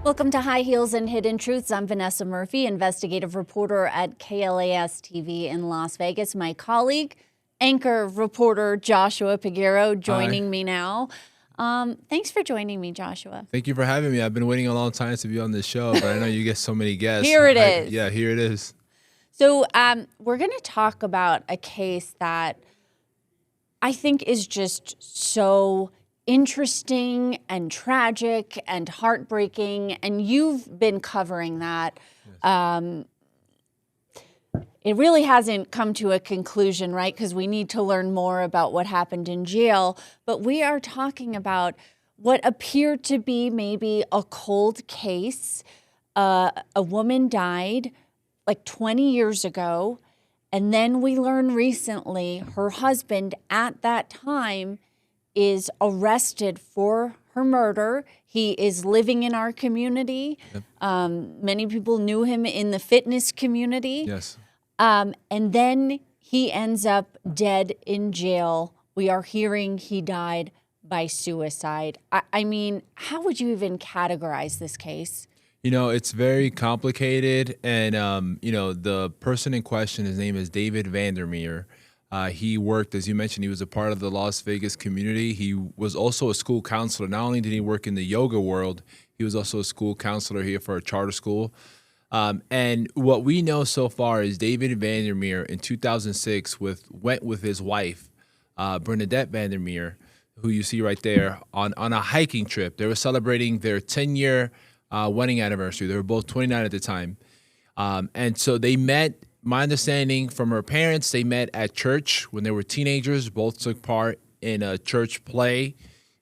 Welcome to High Heels and Hidden Truths. I'm Vanessa Murphy, investigative reporter at KLAS TV in Las Vegas. My colleague, anchor reporter Joshua Peguero, joining me now. Thanks for joining me, Joshua. Thank you for having me. I've been waiting a long time to be on this show, but I know you get so many guests. Here it is. Yeah, here it is. So we're going to talk about a case that I think is just so interesting and tragic and heartbreaking, and you've been covering that. Yes. It really hasn't come to a conclusion, right? Because we need to learn more about what happened in jail. But we are talking about what appeared to be maybe a cold case. A woman died like 20 years ago, and then we learned recently her husband at that time is arrested for her murder. He is living in our community. Yep. Many people knew him in the fitness community. Yes. And then he ends up dead in jail. We are hearing he died by suicide. I mean, how would you even categorize this case? You know, it's very complicated. And, you know, the person in question, his name is David Vander Meer. He worked, as you mentioned, he was a part of the Las Vegas community. He was also a school counselor. Not only did he work in the yoga world, he was also a school counselor here for a charter school. And what we know so far is David Vander Meer in 2006 went with his wife, Bernadette Vander Meer, who you see right there, on a hiking trip. They were celebrating their 10-year wedding anniversary. They were both 29 at the time. And so they met. My understanding from her parents, they met at church when they were teenagers, both took part in a church play.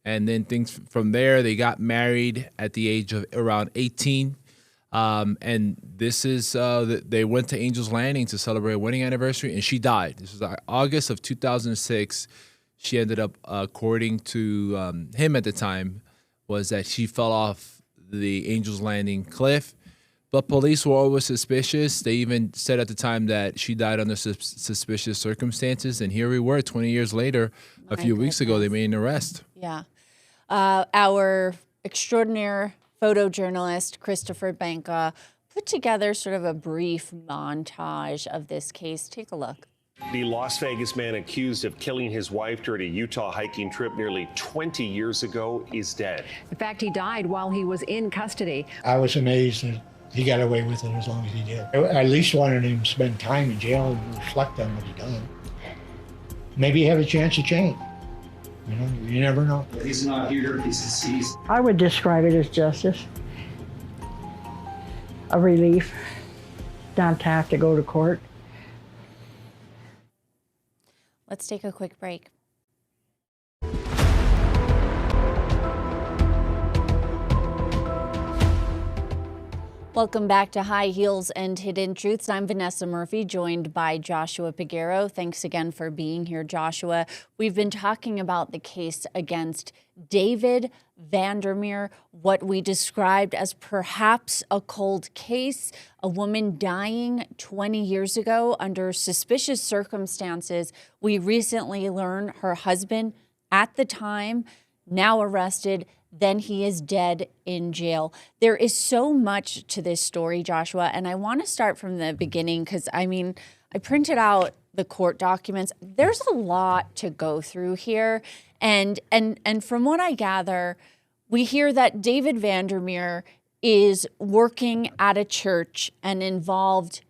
And then things from there, they got married at the age of around 18. And this is, they went to Angel's Landing to celebrate a wedding anniversary, and she died. This was August of 2006. She ended up, according to him at the time, was that she fell off the Angel's Landing cliff. But police were always suspicious. They even said at the time that she died under suspicious circumstances. And here we were 20 years later. A few weeks ago, they made an arrest. Yeah. Our extraordinary photojournalist, Christopher Banca, put together sort of a brief montage of this case. Take a look. The Las Vegas man accused of killing his wife during a Utah hiking trip nearly 20 years ago is dead. In fact, he died while he was in custody. I was amazed that he got away with it as long as he did. I at least wanted him to spend time in jail and reflect on what he done. Maybe he have a chance to change. You know, you never know. He's not here, he's deceased. I would describe it as justice. A relief. Not to have to go to court. Let's take a quick break. Welcome back to High Heels and Hidden Truths. I'm Vanessa Murphy, joined by Joshua Peguero. Thanks again for being here, Joshua. We've been talking about the case against David Vander Meer, what we described as perhaps a cold case, a woman dying 20 years ago under suspicious circumstances. We recently learned her husband, at the time, now arrested, then he is dead in jail. There is so much to this story, Joshua, and I want to start from the beginning because, I mean, I printed out the court documents. There's a lot to go through here, and from what I gather, we hear that David Vander Meer is working at a church and involved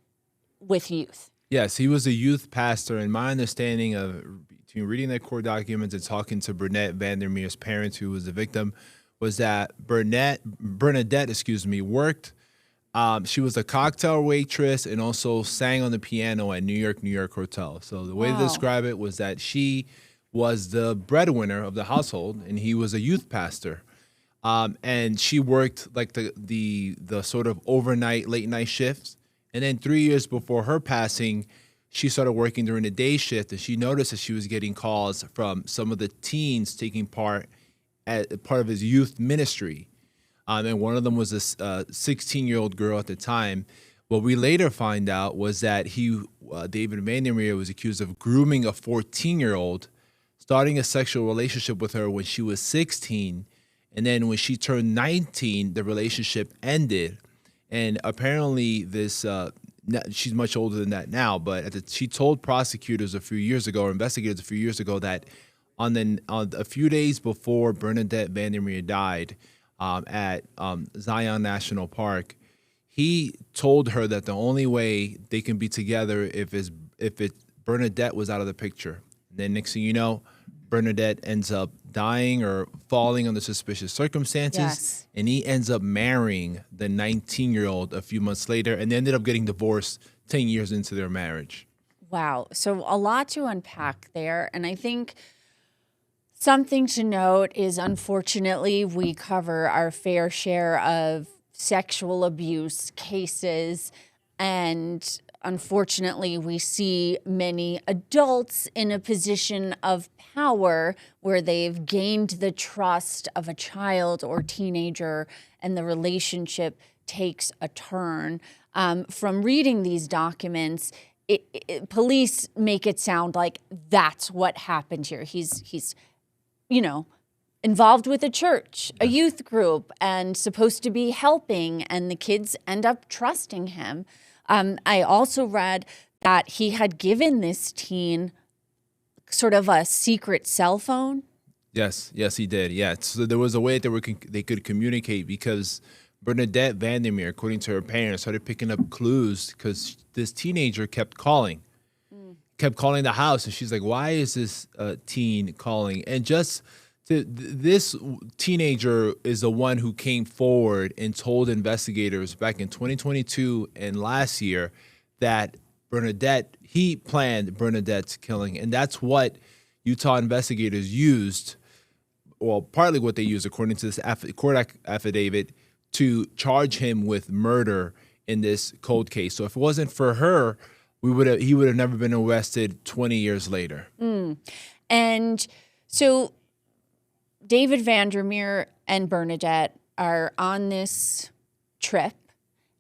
with youth. Yes, he was a youth pastor, and my understanding of between reading the court documents and talking to Bernadette Vander Meer's parents, who was the victim, was that Bernadette, worked. She was a cocktail waitress and also sang on the piano at New York Hotel. So the way to describe it was that she was the breadwinner of the household, and he was a youth pastor. And she worked like the sort of overnight, late night shifts. And then 3 years before her passing, she started working during the day shift, and she noticed that she was getting calls from some of the teens taking part as part of his youth ministry. And one of them was a 16-year-old girl at the time. What we later find out was that David Vander Meer was accused of grooming a 14-year-old, starting a sexual relationship with her when she was 16, And then when she turned 19, the relationship ended. And apparently she's much older than that now, but she told prosecutors a few years ago, or investigators a few years ago, that on a few days before Bernadette Vander Meer died at Zion National Park, he told her that the only way they can be together if Bernadette was out of the picture. And then next thing you know, Bernadette ends up dying or falling under suspicious circumstances. Yes. And he ends up marrying the 19-year-old a few months later, and they ended up getting divorced 10 years into their marriage. Wow. So a lot to unpack there. And I think something to note is, unfortunately, we cover our fair share of sexual abuse cases, and unfortunately, we see many adults in a position of power where they've gained the trust of a child or teenager, and the relationship takes a turn. From reading these documents, police make it sound like that's what happened here. He's involved with a church, a youth group, and supposed to be helping, and the kids end up trusting him. I also read that he had given this teen sort of a secret cell phone. Yes, he did. Yeah, so there was a way that they could communicate, because Bernadette Vander Meer, according to her parents, started picking up clues because this teenager kept calling the house, and she's like, "Why is this teen calling?" And this teenager is the one who came forward and told investigators back in 2022 and last year that he planned Bernadette's killing. And that's what Utah investigators used, well, partly what they used, according to this court affidavit, to charge him with murder in this cold case. So if it wasn't for her, he would have never been arrested 20 years later. And so David Vander Meer and Bernadette are on this trip,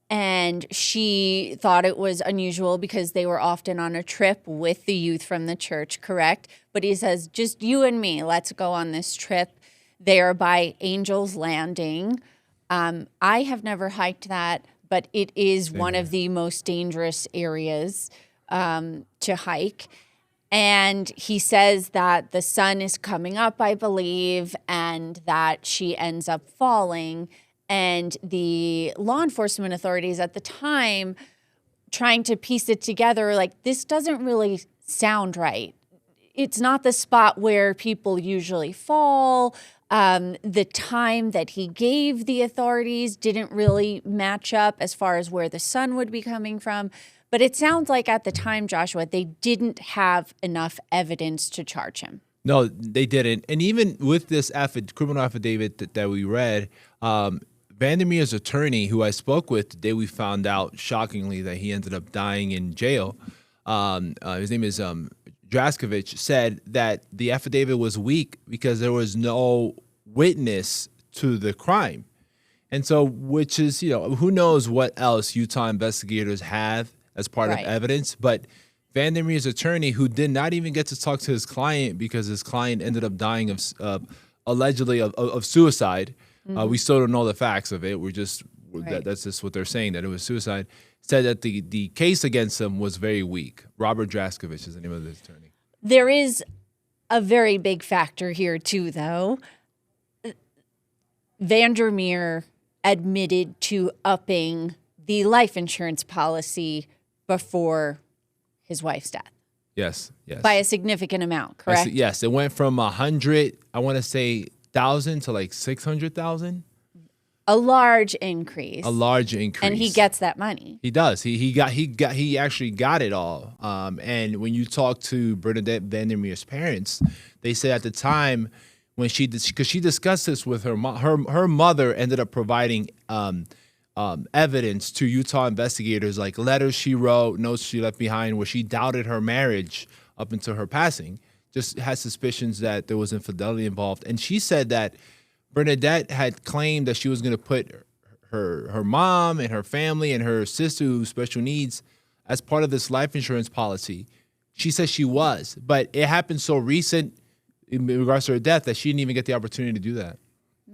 and she thought it was unusual because they were often on a trip with the youth from the church, correct? But he says, just you and me, let's go on this trip. They are by Angel's Landing. I have never hiked that, but it is one of the most dangerous areas to hike. And he says that the sun is coming up, I believe, and that she ends up falling. And the law enforcement authorities at the time, trying to piece it together, like, this doesn't really sound right. It's not the spot where people usually fall. The time that he gave the authorities didn't really match up as far as where the sun would be coming from. But it sounds like at the time, Joshua, they didn't have enough evidence to charge him. No, they didn't. And even with this criminal affidavit that we read, Vander Meer's attorney, who I spoke with the day we found out, shockingly, that he ended up dying in jail, his name is Draskovich, said that the affidavit was weak because there was no witness to the crime. And so, which is, who knows what else Utah investigators have as part of evidence. But Vander Meer's attorney, who did not even get to talk to his client because his client ended up dying of allegedly of suicide. We still don't know the facts of it. That's just what they're saying, that it was suicide. Said that the case against him was very weak. Robert Draskovich is the name of the attorney. There is a very big factor here too, though. Vander Meer admitted to upping the life insurance policy before his wife's death. Yes. By a significant amount, correct? Yes, it went from 100, I want to say, 1,000 to like 600,000. A large increase. And he gets that money. He does. He actually got it all. And when you talk to Bernadette Vander Meer's parents, they said at the time when because she discussed this with her mother ended up providing evidence to Utah investigators, like letters she wrote, notes she left behind, where she doubted her marriage up until her passing, just had suspicions that there was infidelity involved. And she said that Bernadette had claimed that she was going to put her mom and her family and her sister who's special needs as part of this life insurance policy. She says she was, but it happened so recent in regards to her death that she didn't even get the opportunity to do that.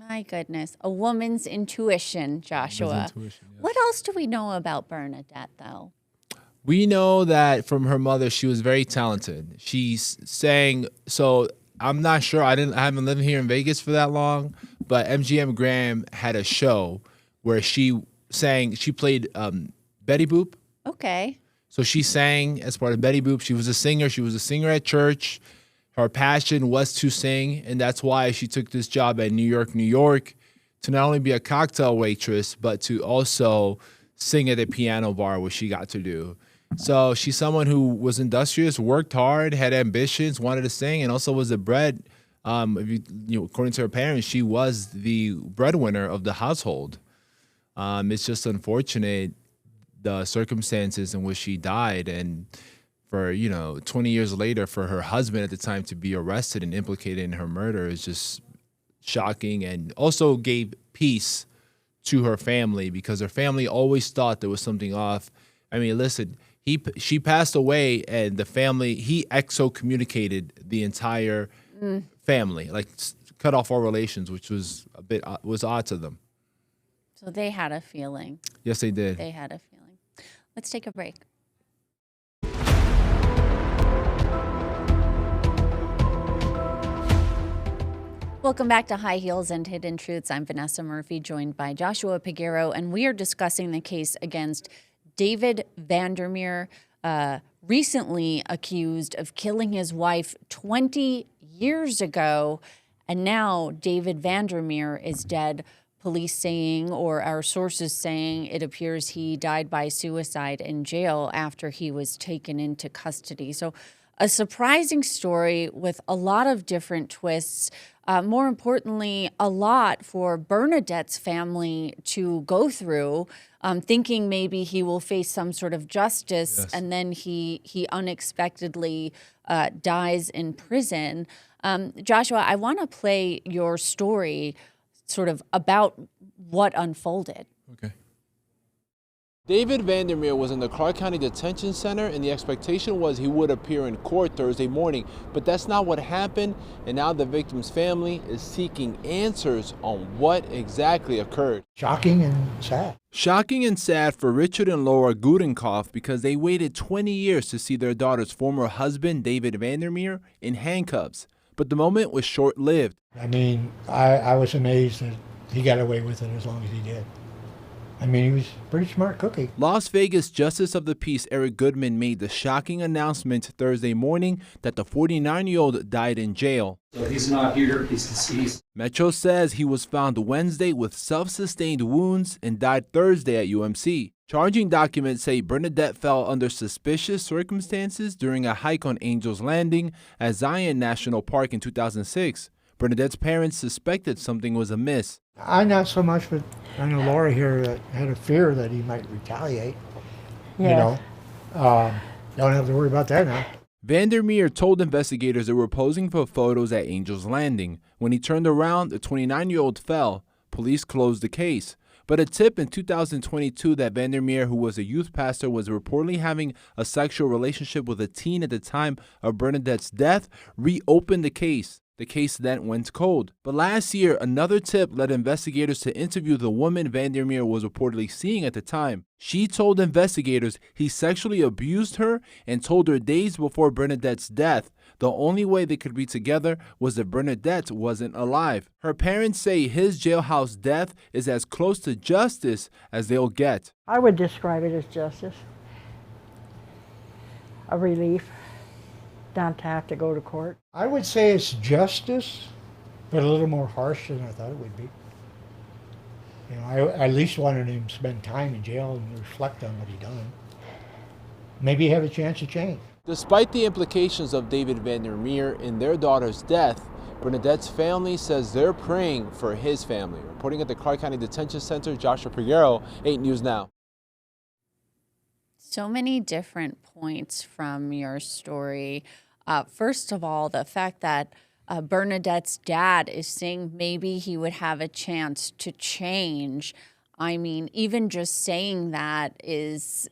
My goodness. A woman's intuition, Joshua. Intuition, yes. What else do we know about Bernadette, though? We know that from her mother, she was very talented. She sang. So I'm not sure. I haven't lived here in Vegas for that long, but MGM Graham had a show where she sang. She played Betty Boop. Okay. So she sang as part of Betty Boop. She was a singer. She was a singer at church. Her passion was to sing, and that's why she took this job at New York, to not only be a cocktail waitress, but to also sing at the piano bar, which she got to do. So she's someone who was industrious, worked hard, had ambitions, wanted to sing, and also was according to her parents, she was the breadwinner of the household. It's just unfortunate the circumstances in which she died, and for 20 years later, for her husband at the time to be arrested and implicated in her murder is just shocking, and also gave peace to her family because her family always thought there was something off. I mean, listen, she passed away, and the family, he excommunicated the entire family, like cut off all relations, which was was odd to them. So they had a feeling. Yes, they did. They had a feeling. Let's take a break. Welcome back to High Heels and Hidden Truths. I'm Vanessa Murphy, joined by Joshua Peguero, and we are discussing the case against David Vander Meer, recently accused of killing his wife 20 years ago. And now David Vander Meer is dead. Police saying, or our sources saying, it appears he died by suicide in jail after he was taken into custody. So a surprising story with a lot of different twists. More importantly, a lot for Bernadette's family to go through, thinking maybe he will face some sort of justice, Yes. and then he unexpectedly dies in prison. Joshua, I want to play your story sort of about what unfolded. Okay. David Vander Meer was in the Clark County Detention Center, and the expectation was he would appear in court Thursday morning, but that's not what happened, and now the victim's family is seeking answers on what exactly occurred. Shocking and sad. Shocking and sad for Richard and Laura Gudenkoff because they waited 20 years to see their daughter's former husband, David Vander Meer, in handcuffs, but the moment was short-lived. I mean, I was amazed that he got away with it as long as he did. I mean, he was a pretty smart cookie. Las Vegas Justice of the Peace Eric Goodman made the shocking announcement Thursday morning that the 49-year-old died in jail. So he's not here, he's deceased. Metro says he was found Wednesday with self-sustained wounds and died Thursday at UMC. Charging documents say Bernadette fell under suspicious circumstances during a hike on Angel's Landing at Zion National Park in 2006. Bernadette's parents suspected something was amiss. I not so much, but I know Laura here had a fear that he might retaliate. Yeah. Don't have to worry about that now. Vander Meer told investigators they were posing for photos at Angel's Landing. When he turned around, the 29-year-old fell. Police closed the case. But a tip in 2022 that Vander Meer, who was a youth pastor, was reportedly having a sexual relationship with a teen at the time of Bernadette's death, reopened the case. The case then went cold. But last year, another tip led investigators to interview the woman Vander Meer was reportedly seeing at the time. She told investigators he sexually abused her and told her days before Bernadette's death the only way they could be together was if Bernadette wasn't alive. Her parents say his jailhouse death is as close to justice as they'll get. I would describe it as justice. A relief. Not to have to go to court. I would say it's justice, but a little more harsh than I thought it would be. You know, I at least wanted him to spend time in jail and reflect on what he done. Maybe have a chance to change. Despite the implications of David Vander Meer in their daughter's death, Bernadette's family says they're praying for his family. Reporting at the Clark County Detention Center, Joshua Peguero, 8 News Now. So many different points from your story. First of all, the fact that Bernadette's dad is saying maybe he would have a chance to change. I mean, even just saying that is,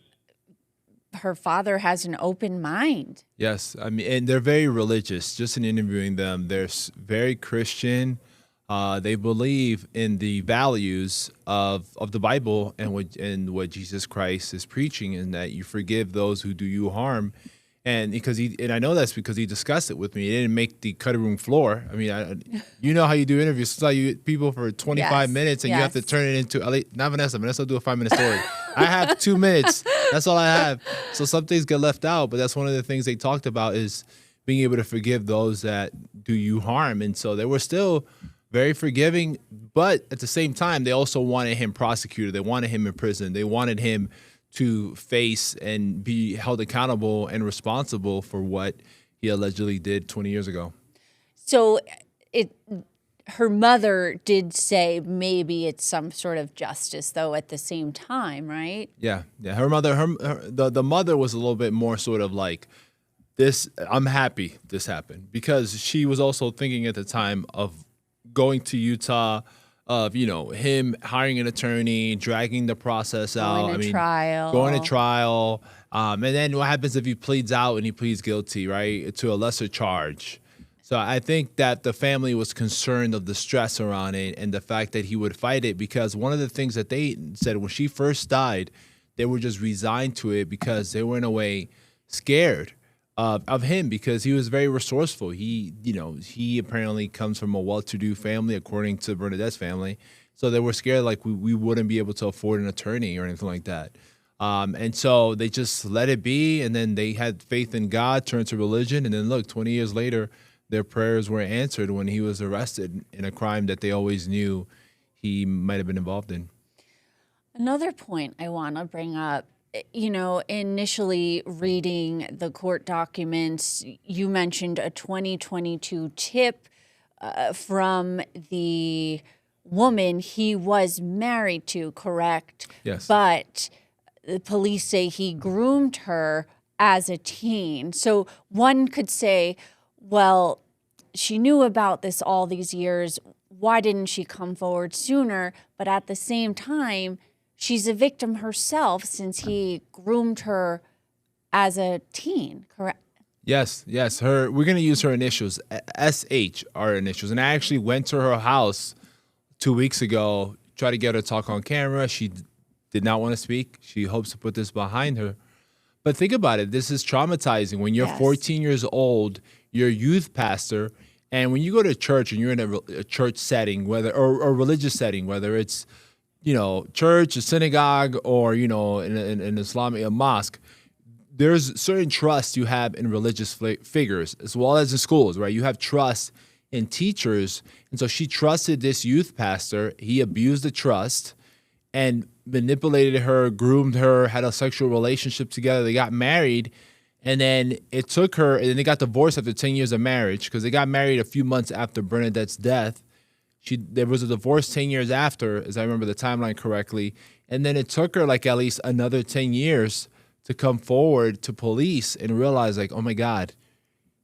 her father has an open mind. Yes, I mean, and they're very religious. Just in interviewing them, they're very Christian. They believe in the values of the Bible and what Jesus Christ is preaching, and that you forgive those who do you harm. And I know that's because he discussed it with me. He didn't make the cutting room floor. I mean, you know how you do interviews. It's like you get people for 25 minutes and you have to turn it into, not Vanessa. Vanessa will do a 5-minute story. I have 2 minutes. That's all I have. So some things get left out, but that's one of the things they talked about is being able to forgive those that do you harm. And so they were still very forgiving, but at the same time, they also wanted him prosecuted. They wanted him in prison. They wanted him to face and be held accountable and responsible for what he allegedly did 20 years ago. So her mother did say maybe it's some sort of justice, though, at the same time, right? Yeah. Her mother, the mother was a little bit more sort of like, this, I'm happy this happened, because she was also thinking at the time of going to Utah, of, him hiring an attorney, dragging the process out. Going to trial. And then what happens if he pleads out and he pleads guilty, right, to a lesser charge? So I think that the family was concerned of the stress around it and the fact that he would fight it, because one of the things that they said when she first died, they were just resigned to it because they were in a way scared of him, because he was very resourceful. He apparently comes from a well-to-do family, according to Bernadette's family. So they were scared like we wouldn't be able to afford an attorney or anything like that. And so they just let it be. And then they had faith in God, turned to religion. And then look, 20 years later, their prayers were answered when he was arrested in a crime that they always knew he might have been involved in. Another point I want to bring up, initially reading the court documents, you mentioned a 2022 tip from the woman he was married to, correct? Yes. But the police say he groomed her as a teen. So one could say, well, she knew about this all these years. Why didn't she come forward sooner? But at the same time, she's a victim herself since he groomed her as a teen, correct? Yes. We're going to use her initials, SH, our initials. And I actually went to her house 2 weeks ago, tried to get her to talk on camera. She did not want to speak. She hopes to put this behind her. But think about it. This is traumatizing. When you're 14 years old, you're a youth pastor, and when you go to church and you're in a church setting, or a religious setting, whether it's church, a synagogue, or, an Islamic mosque, there's certain trust you have in religious figures as well as in schools, right? You have trust in teachers. And so she trusted this youth pastor. He abused the trust and manipulated her, groomed her, had a sexual relationship together. They got married. And then it took her, and then they got divorced after 10 years of marriage, because they got married a few months after Bernadette's death. There was a divorce 10 years after, as I remember the timeline correctly. And then it took her like at least another 10 years to come forward to police and realize, like, oh my God,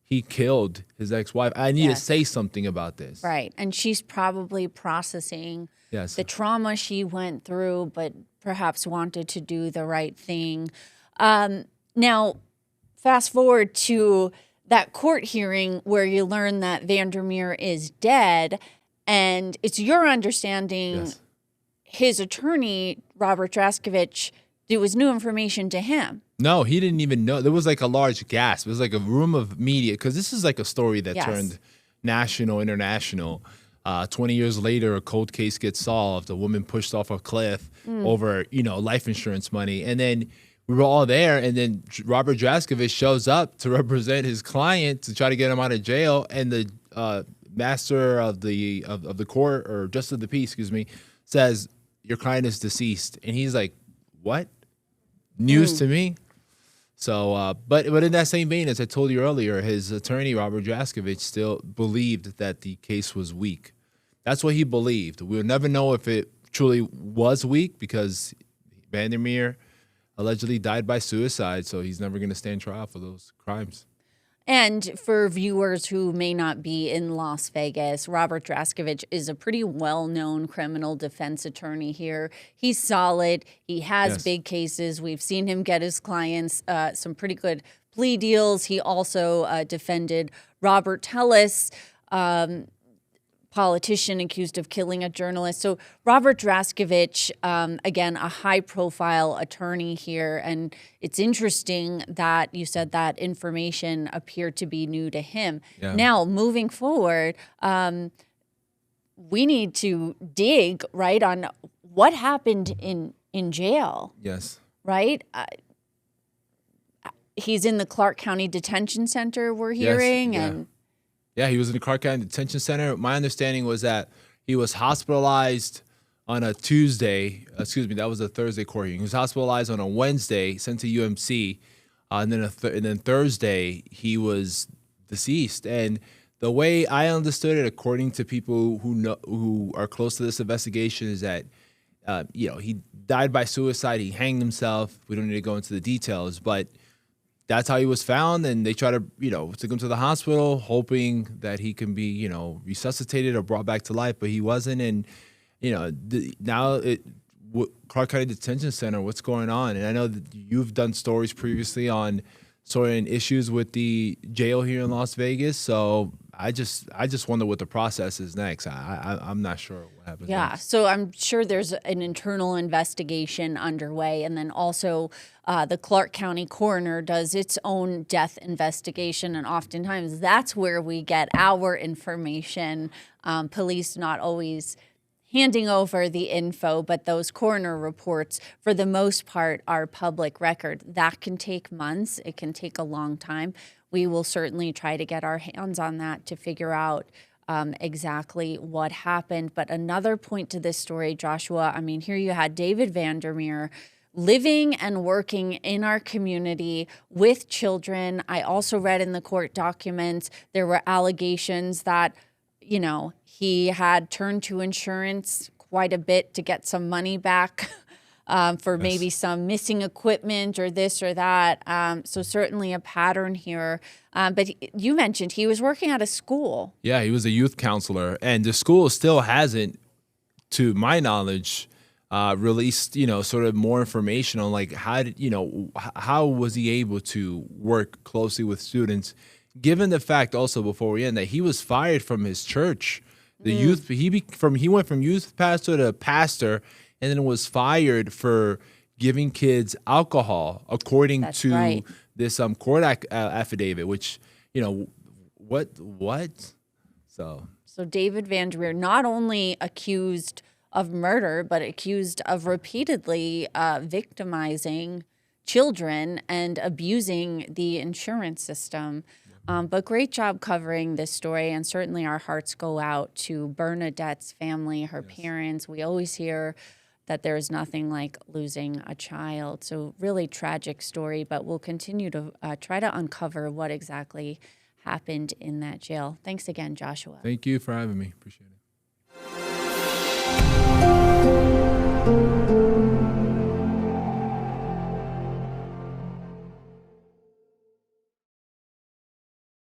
he killed his ex-wife. I need to say something about this. Right. And she's probably processing the trauma she went through, but perhaps wanted to do the right thing. Now, fast forward to that court hearing where you learn that Vander Meer is dead. And it's your understanding his attorney, Robert Draskevich, it was new information to him. No, he didn't even know. There was like a large gasp. It was like a room of media, because this is like a story that turned national, international. 20 years later, a cold case gets solved. A woman pushed off a cliff over, life insurance money. And then we were all there. And then Robert Draskevich shows up to represent his client to try to get him out of jail. And the master of the court, or justice of the peace, says, your client is deceased. And he's like, what? News to me? So, but in that same vein, as I told you earlier, his attorney, Robert Draskevich, still believed that the case was weak. That's what he believed. We'll never know if it truly was weak, because Vander Meer allegedly died by suicide, so he's never going to stand trial for those crimes. And for viewers who may not be in Las Vegas, Robert Draskevich is a pretty well-known criminal defense attorney here. He's solid. He has big cases. We've seen him get his clients some pretty good plea deals. He also defended Robert Tellis. politician accused of killing a journalist. So Robert Draskevich, again, a high-profile attorney here, and it's interesting that you said that information appeared to be new to him. Yeah. Now, moving forward, we need to dig, right, on what happened in jail, Yes. right? He's in the Clark County Detention Center, we're hearing, yeah. and Yeah, he was in the Clark County Detention Center. My understanding was that he was hospitalized on a Tuesday. Excuse me, that was a Thursday court hearing. He was hospitalized on a Wednesday, sent to UMC, and then Thursday he was deceased. And the way I understood it, according to people who are close to this investigation, is that he died by suicide. He hanged himself. We don't need to go into the details, but that's how he was found, and they try to, took him to the hospital, hoping that he can be, resuscitated or brought back to life, but he wasn't. And, Clark County Detention Center, what's going on? And I know that you've done stories previously on certain issues with the jail here in Las Vegas, so I just wonder what the process is next. I'm not sure what happens. yeah, next. so I'm sure there's an internal investigation underway, and then also the Clark County coroner does its own death investigation, and oftentimes that's where we get our information. Police not always handing over the info, but those coroner reports, for the most part, are public record. That can take months. It can take a long time. We will certainly try to get our hands on that to figure out exactly what happened. But another point to this story, Joshua, I mean, here you had David Vander Meer living and working in our community with children. I also read in the court documents there were allegations that, he had turned to insurance quite a bit to get some money back for maybe some missing equipment or this or that. So certainly a pattern here. But you mentioned he was working at a school. Yeah, he was a youth counselor, and the school still hasn't, to my knowledge, released, sort of more information on like how was he able to work closely with students, given the fact also before we end that he was fired from his church. The youth he went from youth pastor to pastor, and then was fired for giving kids alcohol, according to this court affidavit. Which what? So David Vander Meer not only accused of murder, but accused of repeatedly victimizing children and abusing the insurance system. But great job covering this story, and certainly our hearts go out to Bernadette's family, her parents. We always hear that there is nothing like losing a child. So really tragic story, but we'll continue to try to uncover what exactly happened in that jail. Thanks again, Joshua. Thank you for having me. Appreciate it.